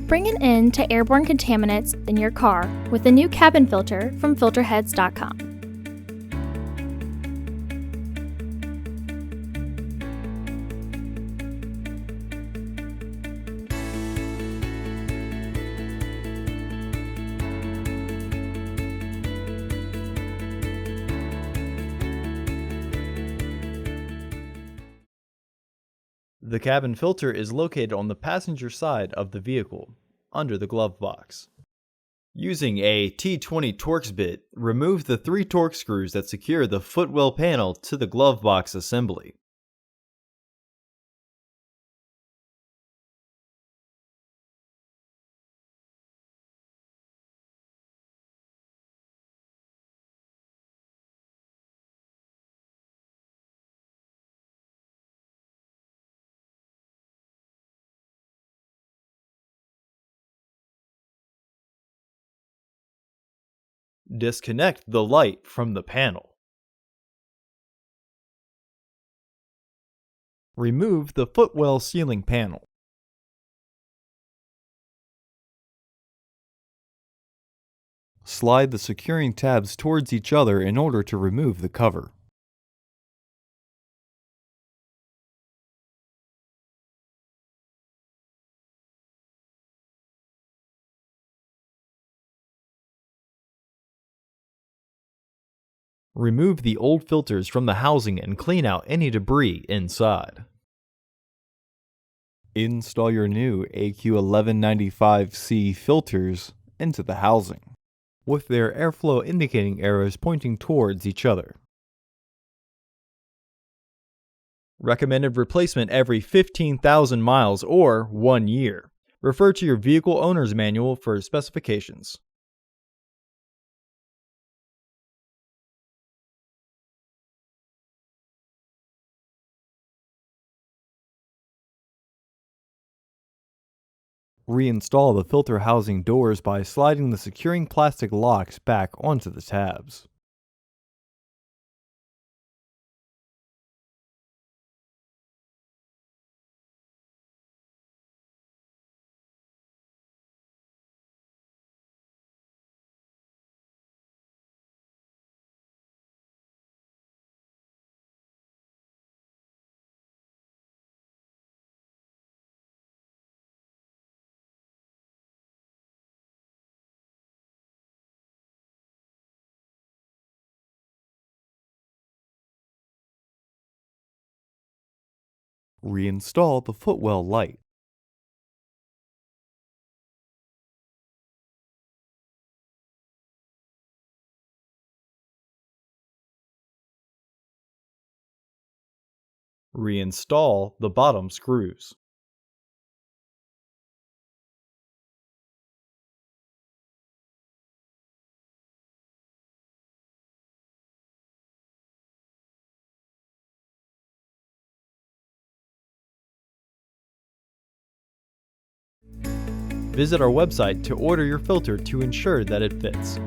Bring an end to airborne contaminants in your car with the new cabin filter from filterheads.com. The cabin filter is located on the passenger side of the vehicle, under the glove box. Using a T20 Torx bit, remove the 3 Torx screws that secure the footwell panel to the glove box assembly. Disconnect the light from the panel. Remove the footwell sealing panel. Slide the securing tabs towards each other in order to remove the cover. Remove the old filters from the housing and clean out any debris inside. Install your new AQ1195C filters into the housing, with their airflow indicating arrows pointing towards each other. Recommended replacement every 15,000 miles or 1 year. Refer to your vehicle owner's manual for specifications. Reinstall the filter housing doors by sliding the securing plastic locks back onto the tabs. Reinstall the footwell light. Reinstall the bottom screws. Visit our website to order your filter to ensure that it fits.